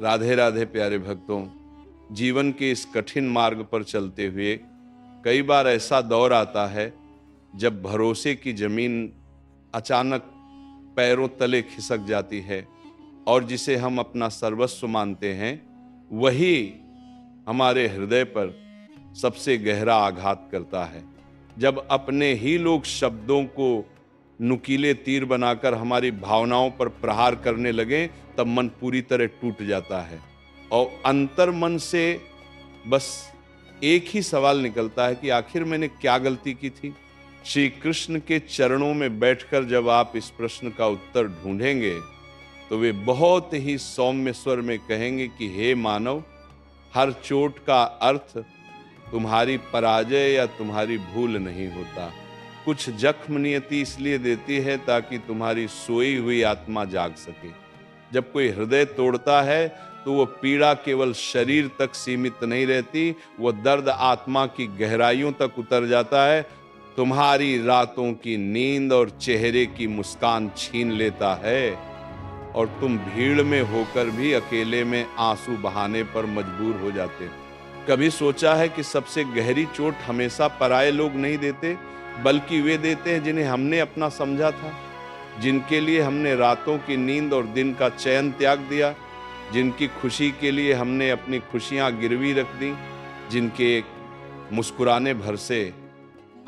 राधे राधे प्यारे भक्तों। जीवन के इस कठिन मार्ग पर चलते हुए कई बार ऐसा दौर आता है जब भरोसे की जमीन अचानक पैरों तले खिसक जाती है और जिसे हम अपना सर्वस्व मानते हैं वही हमारे हृदय पर सबसे गहरा आघात करता है। जब अपने ही लोग शब्दों को नुकीले तीर बनाकर हमारी भावनाओं पर प्रहार करने लगे तब मन पूरी तरह टूट जाता है और अंतर मन से बस एक ही सवाल निकलता है कि आखिर मैंने क्या गलती की थी। श्री कृष्ण के चरणों में बैठकर जब आप इस प्रश्न का उत्तर ढूंढेंगे तो वे बहुत ही सौम्य स्वर में कहेंगे कि हे मानव, हर चोट का अर्थ तुम्हारी पराजय या तुम्हारी भूल नहीं होता। कुछ जख्म नियति इसलिए देती है ताकि तुम्हारी सोई हुई आत्मा जाग सके। जब कोई हृदय तोड़ता है तो वो पीड़ा केवल शरीर तक सीमित नहीं रहती, वो दर्द आत्मा की गहराइयों तक उतर जाता है, तुम्हारी रातों की नींद और चेहरे की मुस्कान छीन लेता है और तुम भीड़ में होकर भी अकेले में आंसू बहाने पर मजबूर हो जाते हो। कभी सोचा है कि सबसे गहरी चोट हमेशा पराये लोग नहीं देते, बल्कि वे देते हैं जिन्हें हमने अपना समझा था, जिनके लिए हमने रातों की नींद और दिन का चैन त्याग दिया, जिनकी खुशी के लिए हमने अपनी खुशियां गिरवी रख दी, जिनके एक मुस्कुराने भर से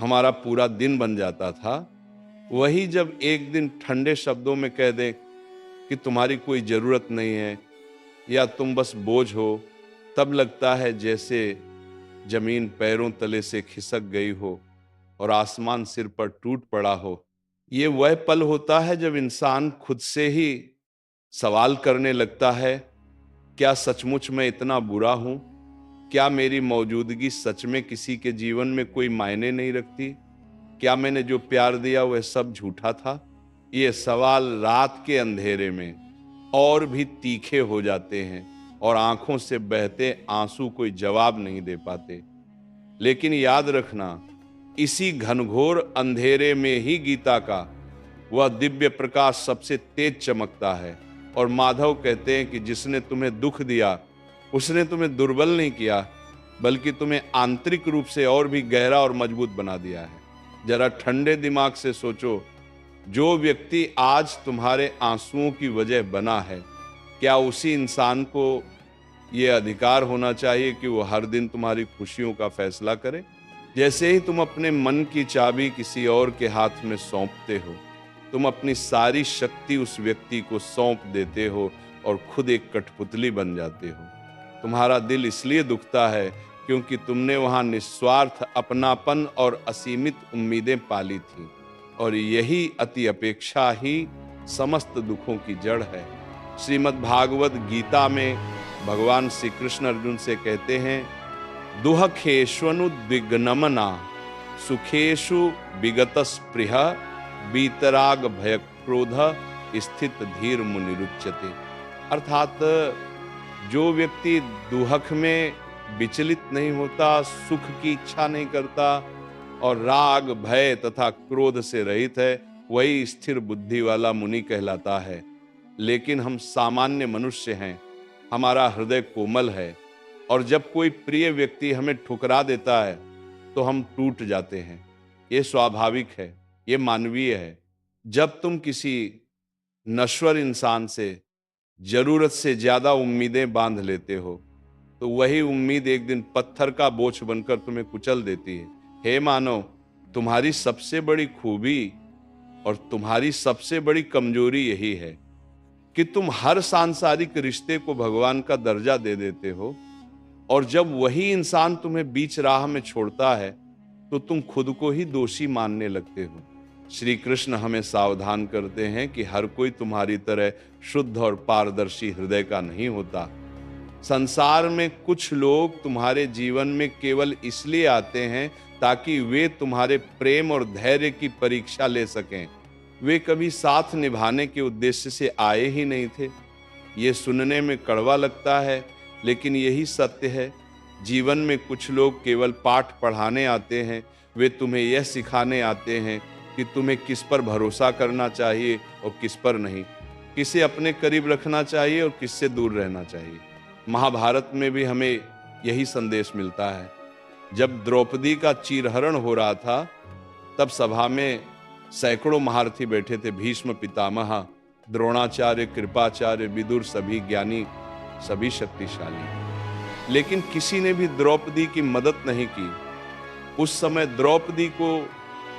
हमारा पूरा दिन बन जाता था। वही जब एक दिन ठंडे शब्दों में कह दे कि तुम्हारी कोई जरूरत नहीं है या तुम बस बोझ हो, तब लगता है जैसे जमीन पैरों तले से खिसक गई हो और आसमान सिर पर टूट पड़ा हो। ये वह पल होता है जब इंसान खुद से ही सवाल करने लगता है, क्या सचमुच मैं इतना बुरा हूं? क्या मेरी मौजूदगी सच में किसी के जीवन में कोई मायने नहीं रखती? क्या मैंने जो प्यार दिया वह सब झूठा था? ये सवाल रात के अंधेरे में और भी तीखे हो जाते हैं और आंखों से बहते आंसू कोई जवाब नहीं दे पाते। लेकिन याद रखना, इसी घनघोर अंधेरे में ही गीता का वह दिव्य प्रकाश सबसे तेज चमकता है। और माधव कहते हैं कि जिसने तुम्हें दुख दिया उसने तुम्हें दुर्बल नहीं किया, बल्कि तुम्हें आंतरिक रूप से और भी गहरा और मजबूत बना दिया है। जरा ठंडे दिमाग से सोचो, जो व्यक्ति आज तुम्हारे आंसुओं की वजह बना है, क्या उसी इंसान को यह अधिकार होना चाहिए कि वो हर दिन तुम्हारी खुशियों का फैसला करे? जैसे ही तुम अपने मन की चाबी किसी और के हाथ में सौंपते हो, तुम अपनी सारी शक्ति उस व्यक्ति को सौंप देते हो और खुद एक कठपुतली बन जाते हो। तुम्हारा दिल इसलिए दुखता है क्योंकि तुमने वहां निस्वार्थ अपनापन और असीमित उम्मीदें पाली थी, और यही अति अपेक्षा ही समस्त दुखों की जड़ है। श्रीमद् भागवत गीता में भगवान श्री कृष्ण अर्जुन से कहते हैं, दुहखेष्वनुद्विग्नमना सुखेषु विगतस्पृह बीतराग भय क्रोध स्थित धीर मुनिरुच्यते। अर्थात जो व्यक्ति दुहक में विचलित नहीं होता, सुख की इच्छा नहीं करता और राग भय तथा क्रोध से रहित है, वही स्थिर बुद्धि वाला मुनि कहलाता है। लेकिन हम सामान्य मनुष्य हैं, हमारा हृदय कोमल है, और जब कोई प्रिय व्यक्ति हमें ठुकरा देता है तो हम टूट जाते हैं। ये स्वाभाविक है, ये मानवीय है। जब तुम किसी नश्वर इंसान से जरूरत से ज्यादा उम्मीदें बांध लेते हो तो वही उम्मीद एक दिन पत्थर का बोझ बनकर तुम्हें कुचल देती है। हे मानव, तुम्हारी सबसे बड़ी खूबी और तुम्हारी सबसे बड़ी कमजोरी यही है कि तुम हर सांसारिक रिश्ते को भगवान का दर्जा दे देते हो, और जब वही इंसान तुम्हें बीच राह में छोड़ता है तो तुम खुद को ही दोषी मानने लगते हो। श्री कृष्ण हमें सावधान करते हैं कि हर कोई तुम्हारी तरह शुद्ध और पारदर्शी हृदय का नहीं होता। संसार में कुछ लोग तुम्हारे जीवन में केवल इसलिए आते हैं ताकि वे तुम्हारे प्रेम और धैर्य की परीक्षा ले सकें। वे कभी साथ निभाने के उद्देश्य से आए ही नहीं थे। ये सुनने में कड़वा लगता है, लेकिन यही सत्य है। जीवन में कुछ लोग केवल पाठ पढ़ाने आते हैं, वे तुम्हें यह सिखाने आते हैं कि तुम्हें किस पर भरोसा करना चाहिए और किस पर नहीं। किसे अपने करीब रखना चाहिए और किससे दूर रहना चाहिए। महाभारत में भी हमें यही संदेश मिलता है। जब द्रौपदी का चीरहरण हो रहा था, तब सभा में सैकड़ों महारथी बैठे थे, भीष्म पितामह, द्रोणाचार्य, कृपाचार्य, विदुर, सभी ज्ञानी, सभी शक्तिशाली, लेकिन किसी ने भी द्रौपदी की मदद नहीं की। उस समय द्रौपदी को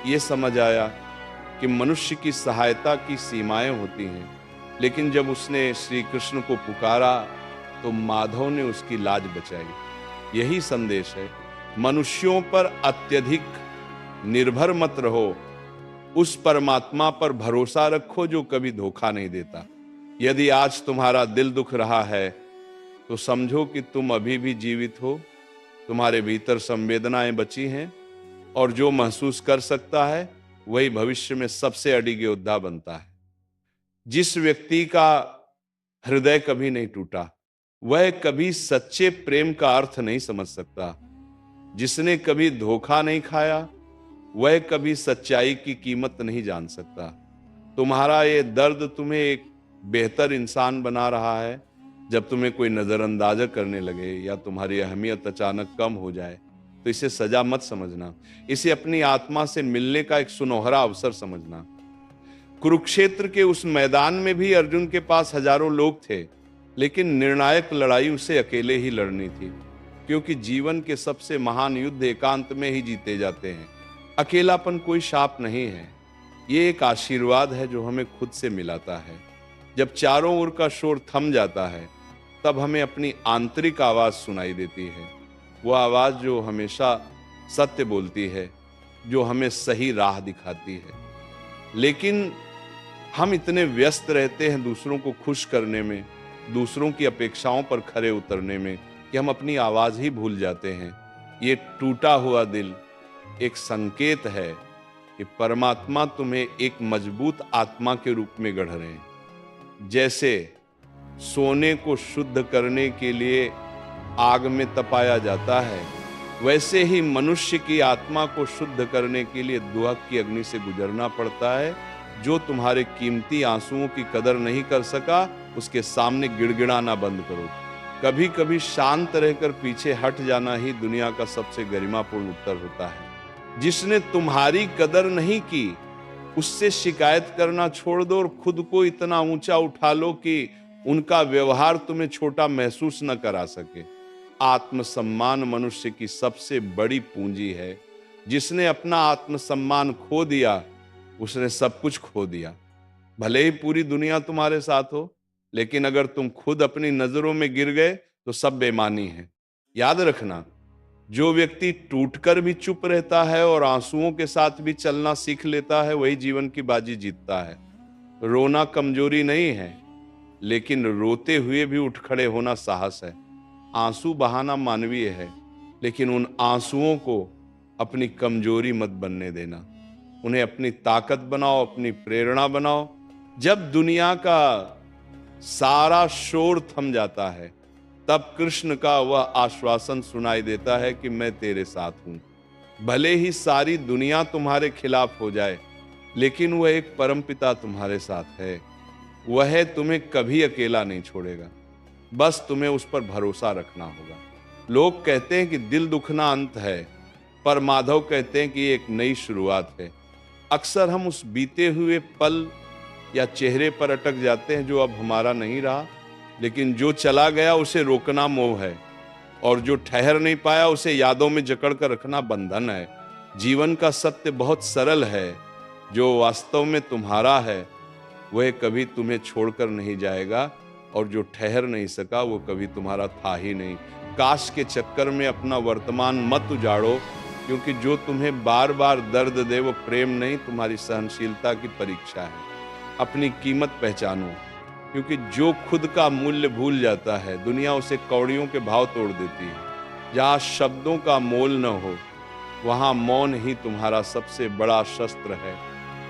यह समझ आया कि मनुष्य की सहायता की सीमाएं होती हैं, लेकिन जब उसने श्री कृष्ण को पुकारा तो माधव ने उसकी लाज बचाई। यही संदेश है, मनुष्यों पर अत्यधिक निर्भर मत रहो, उस परमात्मा पर भरोसा रखो जो कभी धोखा नहीं देता। यदि आज तुम्हारा दिल दुख रहा है तो समझो कि तुम अभी भी जीवित हो, तुम्हारे भीतर संवेदनाएं बची हैं, और जो महसूस कर सकता है वही भविष्य में सबसे अडिग योद्धा बनता है। जिस व्यक्ति का हृदय कभी नहीं टूटा, वह कभी सच्चे प्रेम का अर्थ नहीं समझ सकता। जिसने कभी धोखा नहीं खाया, वह कभी सच्चाई की कीमत नहीं जान सकता। तुम्हारा ये दर्द तुम्हें एक बेहतर इंसान बना रहा है। जब तुम्हें कोई नजरअंदाज करने लगे या तुम्हारी अहमियत अचानक कम हो जाए, तो इसे सजा मत समझना, इसे अपनी आत्मा से मिलने का एक सुनहरा अवसर समझना। कुरुक्षेत्र के उस मैदान में भी अर्जुन के पास हजारों लोग थे, लेकिन निर्णायक लड़ाई उसे अकेले ही लड़नी थी, क्योंकि जीवन के सबसे महान युद्ध एकांत में ही जीते जाते हैं। अकेलापन कोई शाप नहीं है, ये एक आशीर्वाद है जो हमें खुद से मिलाता है। जब चारों ओर का शोर थम जाता है, तब हमें अपनी आंतरिक आवाज सुनाई देती है, वो आवाज जो हमेशा सत्य बोलती है, जो हमें सही राह दिखाती है। लेकिन हम इतने व्यस्त रहते हैं दूसरों को खुश करने में, दूसरों की अपेक्षाओं पर खरे उतरने में, कि हम अपनी आवाज ही भूल जाते हैं। ये टूटा हुआ दिल एक संकेत है कि परमात्मा तुम्हें एक मजबूत आत्मा के रूप में गढ़ रहे हैं। जैसे सोने को शुद्ध करने के लिए आग में तपाया जाता है, वैसे ही मनुष्य की आत्मा को शुद्ध करने के लिए दुहक की अग्नि से गुजरना पड़ता है। जो तुम्हारे कीमती आंसुओं की कदर नहीं कर सका, उसके सामने गिड़गिड़ाना बंद करो। कभी कभी शांत रहकर पीछे हट जाना ही दुनिया का सबसे गरिमापूर्ण उत्तर होता है। जिसने तुम्हारी कदर नहीं की, उससे शिकायत करना छोड़ दो और खुद को इतना ऊंचा उठा लो कि उनका व्यवहार तुम्हें छोटा महसूस न करा सके। आत्मसम्मान मनुष्य की सबसे बड़ी पूंजी है। जिसने अपना आत्मसम्मान खो दिया, उसने सब कुछ खो दिया। भले ही पूरी दुनिया तुम्हारे साथ हो, लेकिन अगर तुम खुद अपनी नजरों में गिर गए तो सब बेईमानी है। याद रखना, जो व्यक्ति टूटकर भी चुप रहता है और आंसुओं के साथ भी चलना सीख लेता है, वही जीवन की बाजी जीतता है। रोना कमजोरी नहीं है, लेकिन रोते हुए भी उठ खड़े होना साहस है। आंसू बहाना मानवीय है, लेकिन उन आंसुओं को अपनी कमजोरी मत बनने देना। उन्हें अपनी ताकत बनाओ, अपनी प्रेरणा बनाओ। जब दुनिया का सारा शोर थम जाता है, तब कृष्ण का वह आश्वासन सुनाई देता है कि मैं तेरे साथ हूं। भले ही सारी दुनिया तुम्हारे खिलाफ हो जाए, लेकिन वह एक परमपिता तुम्हारे साथ है। वह तुम्हें कभी अकेला नहीं छोड़ेगा, बस तुम्हें उस पर भरोसा रखना होगा। लोग कहते हैं कि दिल दुखना अंत है, पर माधव कहते हैं कि एक नई शुरुआत है। अक्सर हम उस बीते हुए पल या चेहरे पर अटक जाते हैं जो अब हमारा नहीं रहा, लेकिन जो चला गया उसे रोकना मोह है, और जो ठहर नहीं पाया उसे यादों में जकड़ कर रखना बंधन है। जीवन का सत्य बहुत सरल है, जो वास्तव में तुम्हारा है वह कभी तुम्हें छोड़कर नहीं जाएगा, और जो ठहर नहीं सका वो कभी तुम्हारा था ही नहीं। काश के चक्कर में अपना वर्तमान मत उजाड़ो, क्योंकि जो तुम्हें बार बार दर्द दे वो प्रेम नहीं, तुम्हारी सहनशीलता की परीक्षा है। अपनी कीमत पहचानो, क्योंकि जो खुद का मूल्य भूल जाता है, दुनिया उसे कौड़ियों के भाव तोड़ देती है। जहाँ शब्दों का मोल न हो, वहाँ मौन ही तुम्हारा सबसे बड़ा शस्त्र है।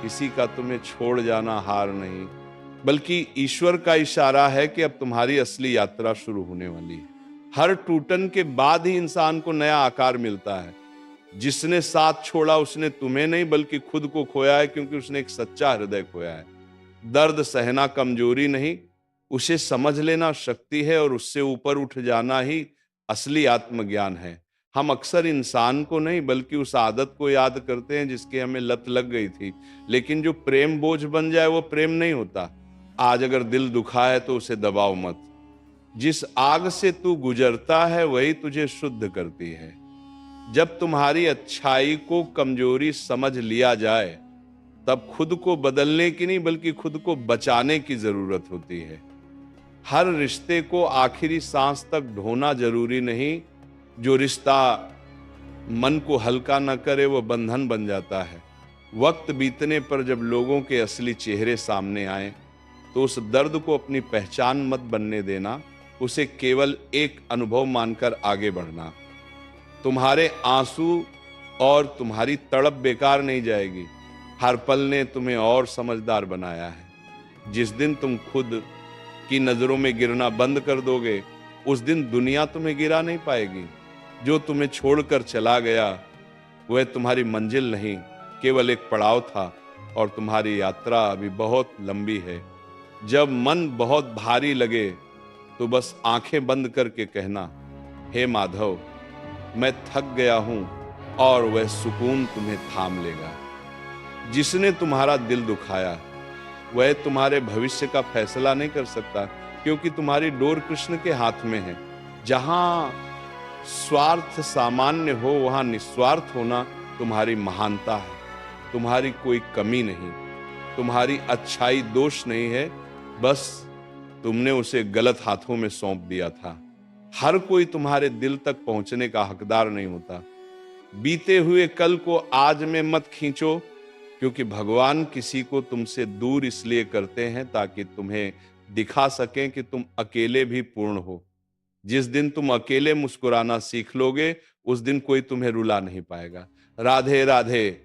किसी का तुम्हें छोड़ जाना हार नहीं, बल्कि ईश्वर का इशारा है कि अब तुम्हारी असली यात्रा शुरू होने वाली है। हर टूटन के बाद ही इंसान को नया आकार मिलता है। जिसने साथ छोड़ा उसने तुम्हें नहीं बल्कि खुद को खोया है, क्योंकि उसने एक सच्चा हृदय खोया है। दर्द सहना कमजोरी नहीं, उसे समझ लेना शक्ति है और उससे ऊपर उठ जाना ही असली आत्मज्ञान है। हम अक्सर इंसान को नहीं बल्कि उस आदत को याद करते हैं जिसकी हमें लत लग गई थी, लेकिन जो प्रेम बोझ बन जाए वो प्रेम नहीं होता। आज अगर दिल दुखा है तो उसे दबाओ मत। जिस आग से तू गुजरता है वही तुझे शुद्ध करती है। जब तुम्हारी अच्छाई को कमजोरी समझ लिया जाए, तब खुद को बदलने की नहीं बल्कि खुद को बचाने की जरूरत होती है। हर रिश्ते को आखिरी सांस तक ढोना जरूरी नहीं। जो रिश्ता मन को हल्का न करे वो बंधन बन जाता है। वक्त बीतने पर जब लोगों के असली चेहरे सामने आए तो उस दर्द को अपनी पहचान मत बनने देना, उसे केवल एक अनुभव मानकर आगे बढ़ना। तुम्हारे आंसू और तुम्हारी तड़प बेकार नहीं जाएगी। हर पल ने तुम्हें और समझदार बनाया है। जिस दिन तुम खुद की नजरों में गिरना बंद कर दोगे, उस दिन दुनिया तुम्हें गिरा नहीं पाएगी। जो तुम्हें छोड़कर चला गया वह तुम्हारी मंजिल नहीं, केवल एक पड़ाव था और तुम्हारी यात्रा अभी बहुत लंबी है। जब मन बहुत भारी लगे तो बस आंखें बंद करके कहना, हे माधव, मैं थक गया हूं, और वह सुकून तुम्हें थाम लेगा। जिसने तुम्हारा दिल दुखाया वह तुम्हारे भविष्य का फैसला नहीं कर सकता, क्योंकि तुम्हारी डोर कृष्ण के हाथ में है। जहां स्वार्थ सामान्य हो वहां निस्वार्थ होना तुम्हारी महानता है। तुम्हारी कोई कमी नहीं, तुम्हारी अच्छाई दोष नहीं है, बस तुमने उसे गलत हाथों में सौंप दिया था। हर कोई तुम्हारे दिल तक पहुंचने का हकदार नहीं होता। बीते हुए कल को आज में मत खींचो, क्योंकि भगवान किसी को तुमसे दूर इसलिए करते हैं ताकि तुम्हें दिखा सकें कि तुम अकेले भी पूर्ण हो। जिस दिन तुम अकेले मुस्कुराना सीख लोगे, उस दिन कोई तुम्हें रुला नहीं पाएगा। राधे राधे।